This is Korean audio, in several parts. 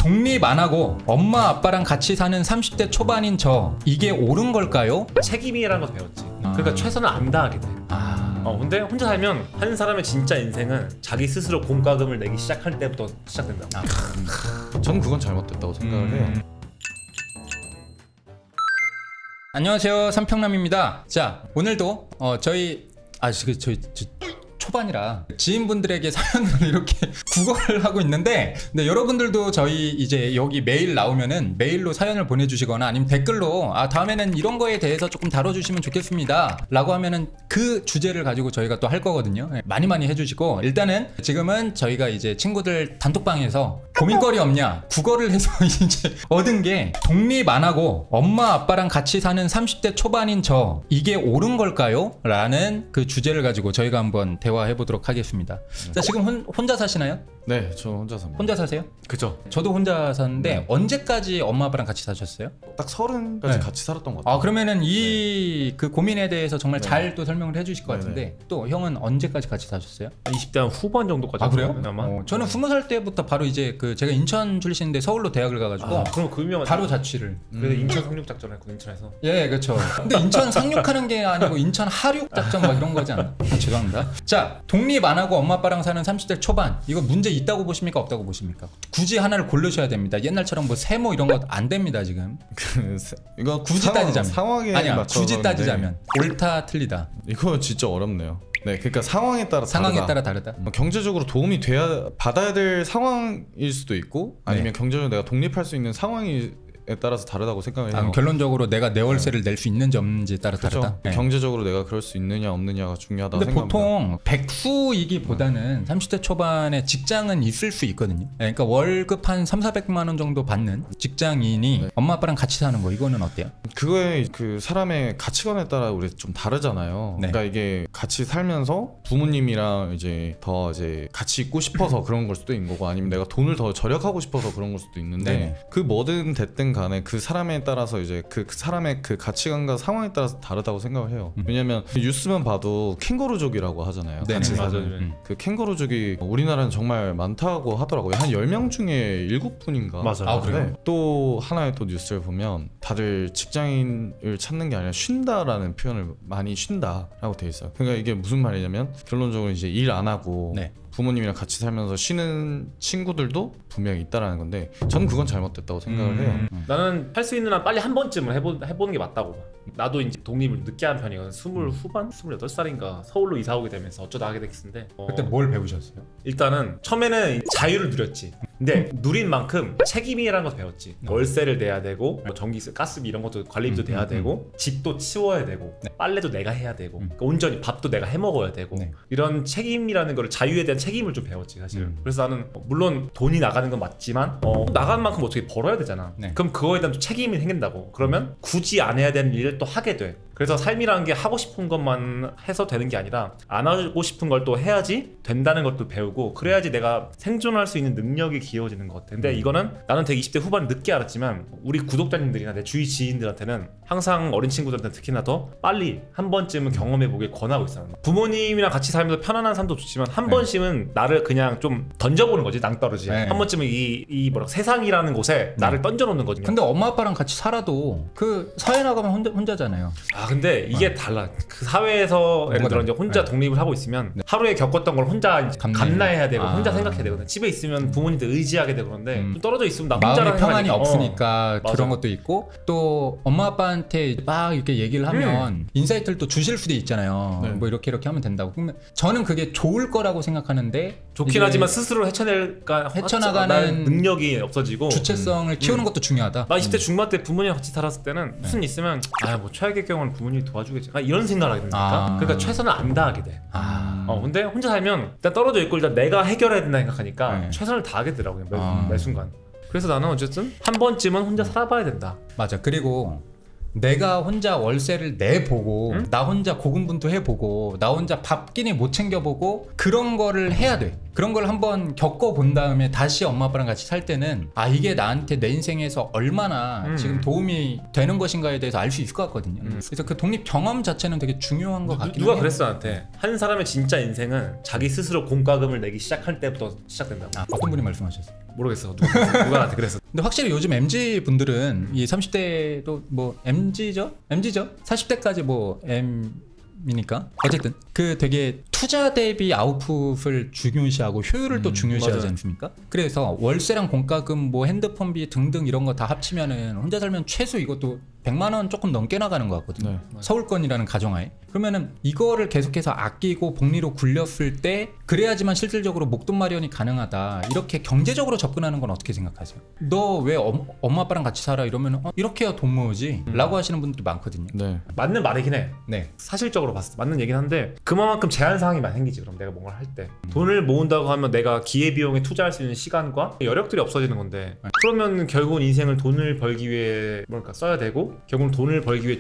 독립 안 하고 엄마 아빠랑 같이 사는 30대 초반인 저, 이게 옳은 걸까요? 책임이라는 거 배웠지. 그러니까 최선을 안 다하게 돼. 근데 혼자 살면 한 사람의 진짜 인생은 자기 스스로 공과금을 내기 시작할 때부터 시작된다. 전 그건 잘못됐다고 생각을 해요. 안녕하세요, 삼평남입니다. 자, 오늘도 저희 초반이라 지인분들에게 사연을 이렇게 구걸을 하고 있는데, 네, 여러분들도 저희 이제 여기 메일 나오면은 메일로 사연을 보내주시거나 아니면 댓글로 다음에는 이런 거에 대해서 조금 다뤄주시면 좋겠습니다 라고 하면은 그 주제를 가지고 저희가 또 할 거거든요. 네, 많이 해주시고, 일단은 지금은 저희가 이제 친구들 단톡방에서 고민거리 없냐 구걸을 해서 이제 얻은 게, 독립 안 하고 엄마 아빠랑 같이 사는 30대 초반인 저, 이게 옳은 걸까요? 라는 그 주제를 가지고 저희가 한번 대화해보도록 하겠습니다. 자, 지금 혼자 사시나요? 네, 저 혼자 삽니다. 혼자 사세요? 그죠. 저도 혼자 사는데 언제까지 엄마 아빠랑 같이 사셨어요? 딱 30까지 같이 살았던 것 같아요. 그러면은 그 고민에 대해서 정말 잘 또 설명을 해주실 것 같은데, 또 형은 언제까지 같이 사셨어요? 20대 한 후반 정도까지. 그래요? 아마. 저는 20살 때부터 바로 이제 제가 인천 출신인데 서울로 대학을 가가지고 그럼 그 유명한 바로 자취를. 그래서 인천 상륙 작전을 했고, 인천에서. 예, 그렇죠. 근데 인천 상륙하는 게 아니고 인천 하륙 작전 막 이런 거지 않나? 죄송합니다. 자, 독립 안 하고 엄마 아빠랑 사는 30대 초반, 이거 문제 있다고 보십니까, 없다고 보십니까? 굳이 하나를 고르셔야 됩니다. 옛날처럼 뭐 세모 이런 거 안 됩니다 지금. 이거 굳이 따지자면, 상황에 아니야, 맞춰서 굳이 따지자면 옳다 틀리다. 이거 진짜 어렵네요. 네, 그러니까 상황에 따라 다르다. 경제적으로 도움이 받아야 될 상황일 수도 있고, 아니면 경제적으로 내가 독립할 수 있는 상황에 따라서 다르다고 생각을 해요. 결론적으로 내가 내 월세를 낼 수 있는지 없는지에 따라 그렇죠. 다르다. 네. 경제적으로 내가 그럴 수 있느냐 없느냐가 중요하다고 근데 생각합니다. 보통 백수이기보다는 30대 초반에 직장은 있을 수 있거든요. 네, 그러니까 월급 한 300~400만 원 정도 받는 직장인이 엄마 아빠랑 같이 사는 거, 이거는 어때요? 그거에 그 사람의 가치관에 따라 우리 좀 다르잖아요. 네. 그러니까 이게 같이 살면서 부모님이랑 이제 더 같이 있고 싶어서 그런 걸 수도 있는 거고, 아니면 내가 돈을 더 절약하고 싶어서 그런 걸 수도 있는데, 네. 그 뭐든 됐든 간에 그 사람에 따라서 이제 그 사람의 그 가치관과 상황에 따라서 다르다고 생각을 해요. 왜냐면 뉴스만 봐도 캥거루족이라고 하잖아요. 같이 사는. 그 캥거루족이 우리나라는 정말 많다고 하더라고요. 한 10명 중에 7분인가. 맞아요. 그래요? 또 하나의 또 뉴스를 보면 다들 직장인을 찾는 게 아니라 쉰다라는 표현을 많이 쉰다라고 돼 있어요. 그러니까 이게 무슨 말이냐면, 결론적으로 이제 일 안 하고 부모님이랑 같이 살면서 쉬는 친구들도 분명히 있다라는 건데, 저는 그건 잘못됐다고 생각을 해요. 나는 할 수 있는 한 빨리 한 번쯤은 해보는 게 맞다고 봐. 나도 이제 독립을 늦게 한 편이거든. 20 후반? 28살인가 서울로 이사 오게 되면서 어쩌다 하게 됐는데, 그때 뭘 배우셨어요? 일단은 처음에는 자유를 누렸지. 근데 누린 만큼 책임이라는 거 배웠지. 월세를 내야 되고, 뭐 전기세, 가스비 이런 것도 관리비도 내야 되고, 집도 치워야 되고, 빨래도 내가 해야 되고, 그러니까 온전히 밥도 내가 해 먹어야 되고, 이런 책임이라는 거를, 자유에 대한 책임을 좀 배웠지 사실. 그래서 나는 물론 돈이 나가는 건 맞지만 나가는 만큼 어떻게 벌어야 되잖아. 그럼 그거에 대한 또 책임이 생긴다고. 그러면 굳이 안 해야 되는 일을 또 하게 돼. 그래서 삶이라는 게 하고 싶은 것만 해서 되는 게 아니라 안 하고 싶은 걸 또 해야지 된다는 것도 배우고, 그래야지 내가 생존할 수 있는 능력이 기여지는 것 같아. 근데 이거는 나는 되게 20대 후반 늦게 알았지만, 우리 구독자님들이나 내 주위 지인들한테는 항상, 어린 친구들한테 특히나 더 빨리 한 번쯤은 경험해보길 권하고 있어요. 부모님이랑 같이 살면서 편안한 삶도 좋지만 한 번씩은 나를 그냥 좀 던져보는 거지, 낭떠러지. 한 번쯤은 이 세상이라는 곳에 나를 던져놓는 거지. 근데 엄마 아빠랑 같이 살아도 그 사회 나가면 혼자잖아요. 근데 이게 달라. 그 사회에서 예를 들어 이제 혼자 독립을 하고 있으면 하루에 겪었던 걸 혼자 이제 감내해야 되고, 혼자 생각해야 되거든. 집에 있으면 부모님들 의지하게 되고, 그런데 좀 떨어져 있으면 나 혼자라는 마음의 평안이 없으니까 맞아. 그런 것도 있고, 또 엄마 아빠한테 막 이렇게 얘기를 하면 인사이트를 또 주실 수도 있잖아요. 뭐 이렇게 하면 된다고. 그러면 저는 그게 좋을 거라고 생각하는데, 좋긴 하지만 스스로 헤쳐나가는 능력이 없어지고 주체성을 키우는 것도 중요하다. 나 20대 중반 때 부모님이랑 같이 살았을 때는 무슨 있으면 뭐 최악의 경우는 부모님이 도와주겠지, 이런 생각을 하게 되니까. 그러니까 최선을 안 다하게 돼. 근데 혼자 살면 일단 떨어져 있고 일단 내가 해결해야 된다 생각하니까 최선을 다하게 되더라고요, 매 순간. 그래서 나는 어쨌든 한 번쯤은 혼자 살아봐야 된다. 맞아. 그리고 내가 혼자 월세를 내보고, 나 혼자 고군분투해보고, 나 혼자 밥 끼니 못 챙겨보고, 그런 거를 해야 돼. 그런 걸 한번 겪어본 다음에 다시 엄마 아빠랑 같이 살 때는 이게 나한테 내 인생에서 얼마나 지금 도움이 되는 것인가에 대해서 알 수 있을 것 같거든요. 그래서 그 독립 경험 자체는 되게 중요한 것 같긴 해요. 누가 그랬어 나한테. 한 사람의 진짜 인생은 자기 스스로 공과금을 내기 시작할 때부터 시작된다고. 어떤 분이 말씀하셨어요? 모르겠어. 누가 나한테 그랬어. 근데 확실히 요즘 MZ 분들은 이 30대도 뭐 MZ죠? 40대까지 뭐 M이니까 어쨌든 그 되게 투자 대비 아웃풋을 중요시하고 효율을 또 중요시하지 맞아요. 않습니까? 그래서 월세랑 공과금 뭐 핸드폰비 등등 이런 거 다 합치면은 혼자 살면 최소 이것도 100만 원 조금 넘게 나가는 것 같거든요. 네. 서울권이라는 가정하에. 그러면은 이거를 계속해서 아끼고 복리로 굴렸을 때 그래야지만 실질적으로 목돈 마련이 가능하다. 이렇게 경제적으로 접근하는 건 어떻게 생각하세요? 너 왜 엄마 아빠랑 같이 살아? 이러면 이렇게 해야 돈 모으지? 라고 하시는 분들도 많거든요. 네. 맞는 말이긴 해. 네. 사실적으로 봤을 때 맞는 얘긴 한데 그만큼 제한 사항이 많이 생기지. 그럼 내가 뭔가를 할 때 돈을 모은다고 하면 내가 기회비용에 투자할 수 있는 시간과 여력들이 없어지는 건데 그러면 결국은 인생을 돈을 벌기 위해 뭘까 써야 되고 결국은 돈을 벌기 위해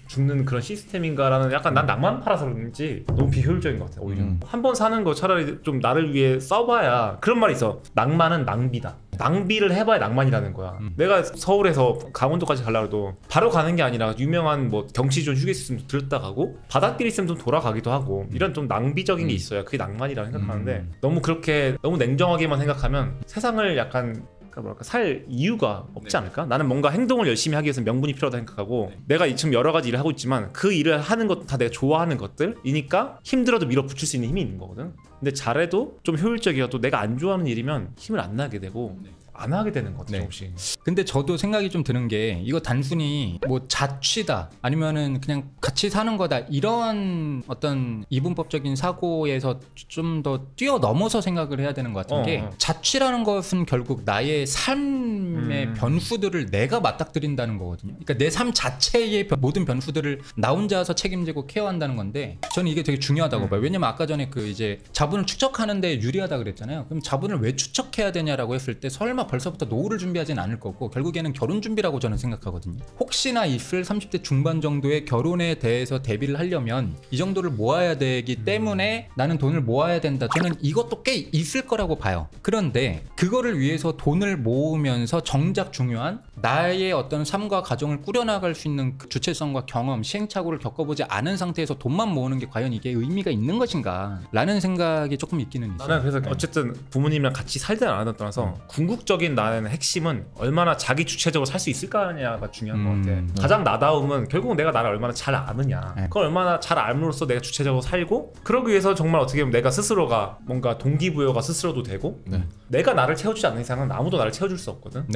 죽는 그런 시스템인가라는 약간 난 낭만 팔아서 그런지 너무 비효율적인 것 같아 오히려. 한 번 사는 거 차라리 좀 나를 위해 써봐야. 그런 말이 있어. 낭만은 낭비다. 낭비를 해봐야 낭만이라는 거야. 내가 서울에서 강원도까지 가려고 해도 바로 가는 게 아니라 유명한 뭐 경치 좋은 휴게소 있으면 들었다 가고 바닷길 있으면 좀 돌아가기도 하고 이런 좀 낭비적인 게 있어야 그게 낭만이라고 생각하는데 너무 그렇게 너무 냉정하게만 생각하면 세상을 약간 뭐랄까 살 이유가 없지 않을까? 나는 뭔가 행동을 열심히 하기 위해서 명분이 필요하다 생각하고 내가 지금 여러 가지 일을 하고 있지만 그 일을 하는 것도 다 내가 좋아하는 것들이니까 힘들어도 밀어붙일 수 있는 힘이 있는 거거든. 근데 잘해도 좀 효율적이어도 내가 안 좋아하는 일이면 힘을 안 나게 되고 안 하게 되는 것 같아요. 혹시. 근데 저도 생각이 좀 드는 게 이거 단순히 뭐 자취다 아니면은 그냥 같이 사는 거다 이런 어떤 이분법적인 사고에서 좀 더 뛰어넘어서 생각을 해야 되는 것 같은 게 자취라는 것은 결국 나의 삶의 변수들을 내가 맞닥뜨린다는 거거든요. 그러니까 내 삶 자체의 모든 변수들을 나 혼자서 책임지고 케어한다는 건데 저는 이게 되게 중요하다고 봐요. 왜냐면 아까 전에 그 이제 자본을 추적하는데 유리하다 그랬잖아요. 그럼 자본을 왜 추적해야 되냐라고 했을 때 설마 벌써부터 노후를 준비하진 않을 거고 결국에는 결혼 준비라고 저는 생각하거든요. 혹시나 있을 30대 중반 정도의 결혼에 대해서 대비를 하려면 이 정도를 모아야 되기 때문에 나는 돈을 모아야 된다. 저는 이것도 꽤 있을 거라고 봐요. 그런데 그거를 위해서 돈을 모으면서 정작 중요한 나의 어떤 삶과 가정을 꾸려나갈 수 있는 그 주체성과 경험, 시행착오를 겪어보지 않은 상태에서 돈만 모으는 게 과연 이게 의미가 있는 것인가 라는 생각이 조금 있기는 있어요. 나는 그래서 어쨌든 부모님이랑 같이 살든 안 하든 떠나서 궁극적인 나는 핵심은 얼마나 자기 주체적으로 살 수 있을까냐가 중요한 것 같아. 가장 나다움은 결국은 내가 나를 얼마나 잘 아느냐. 그걸 얼마나 잘 알므로써 내가 주체적으로 살고 그러기 위해서 정말 어떻게 보면 내가 스스로가 뭔가 동기부여가 스스로도 되고 내가 나를 채워주지 않는 이상은 아무도 나를 채워줄 수 없거든.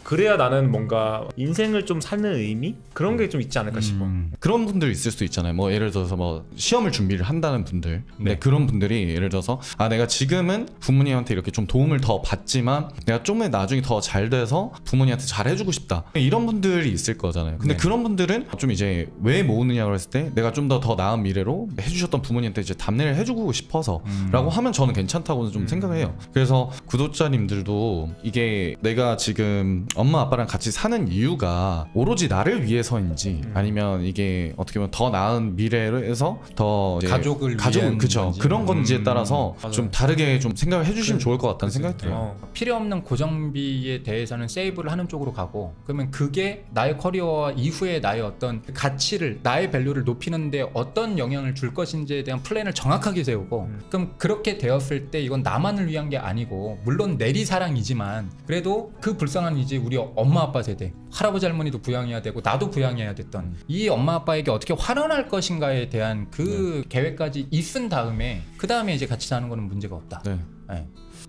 그래야 나는 뭔가 인생을 좀 사는 의미? 그런 게 좀 있지 않을까 싶어. 그런 분들 있을 수도 있잖아요. 뭐 예를 들어서 뭐 시험을 준비를 한다는 분들. 근데 그런 분들이 예를 들어서 내가 지금은 부모님한테 이렇게 좀 도움을 더 받지만 내가 좀 나중에 더 잘 돼서 부모님한테 잘 해주고 싶다. 이런 분들이 있을 거잖아요. 근데 그런 분들은 좀 이제 왜 모으느냐고 했을 때 내가 좀 더 나은 미래로 해주셨던 부모님한테 이제 답례를 해주고 싶어서 라고 하면 저는 괜찮다고 좀 생각을 해요. 그래서 구독자님들도 이게 내가 지금 엄마 아빠랑 같이 사는 이유가 오로지 나를 위해서인지 아니면 이게 어떻게 보면 더 나은 미래에서 더 가족을 위한 그쵸 건지. 그런 건지에 따라서 맞아요. 좀 다르게 좀 생각을 해주시면 좋을 것 같다는 생각이 들어요. 필요 없는 고정비에 대해서는 세이브를 하는 쪽으로 가고 그러면 그게 나의 커리어와 이후에 나의 어떤 가치를 나의 밸류를 높이는데 어떤 영향을 줄 것인지에 대한 플랜을 정확하게 세우고 그럼 그렇게 되었을 때 이건 나만을 위한 게 아니고 물론 내리사랑이지만 그래도 그 불쌍한 이제 우리 엄마 아빠 세대 할아버지 할머니도 부양해야 되고 나도 부양해야 됐던 이 엄마 아빠에게 어떻게 환원할 것인가에 대한 그 계획까지 있은 다음에 그 다음에 이제 같이 사는 거는 문제가 없다. 네.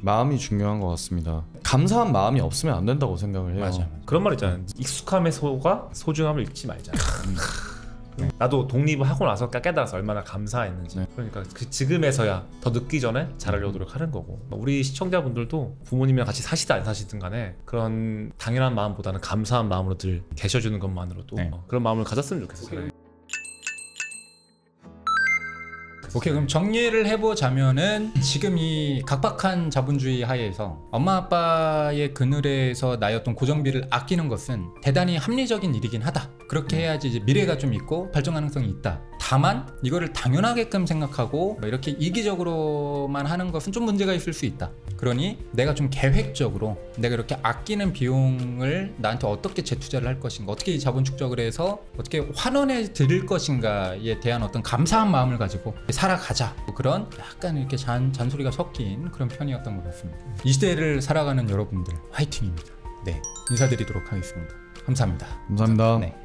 마음이 중요한 것 같습니다. 감사한 마음이 없으면 안 된다고 생각을 해요. 맞아. 그런 말 있잖아요. 익숙함의 소가 소중함을 잊지 말자. 나도 독립을 하고 나서 깨달아서 얼마나 감사했는지. 그러니까 그 지금에서야 더 늦기 전에 잘하려고 노력하는 거고 우리 시청자분들도 부모님이랑 같이 사시든 안 사시든 간에 그런 당연한 마음보다는 감사한 마음으로 늘 계셔주는 것만으로도 그런 마음을 가졌으면 좋겠어요. 오케이, 그럼 정리를 해보자면은 지금 이 각박한 자본주의 하에서 엄마 아빠의 그늘에서 나의 어떤 고정비를 아끼는 것은 대단히 합리적인 일이긴 하다. 그렇게 해야지 이제 미래가 좀 있고 발전 가능성이 있다. 다만 이거를 당연하게끔 생각하고 이렇게 이기적으로만 하는 것은 좀 문제가 있을 수 있다. 그러니 내가 좀 계획적으로 내가 이렇게 아끼는 비용을 나한테 어떻게 재투자를 할 것인가, 어떻게 이 자본 축적을 해서 어떻게 환원해 드릴 것인가에 대한 어떤 감사한 마음을 가지고 살아가자, 그런 약간 이렇게 잔소리가 섞인 그런 편이었던 것 같습니다. 이 시대를 살아가는 여러분들 화이팅입니다. 네, 인사드리도록 하겠습니다. 감사합니다. 감사합니다. 네.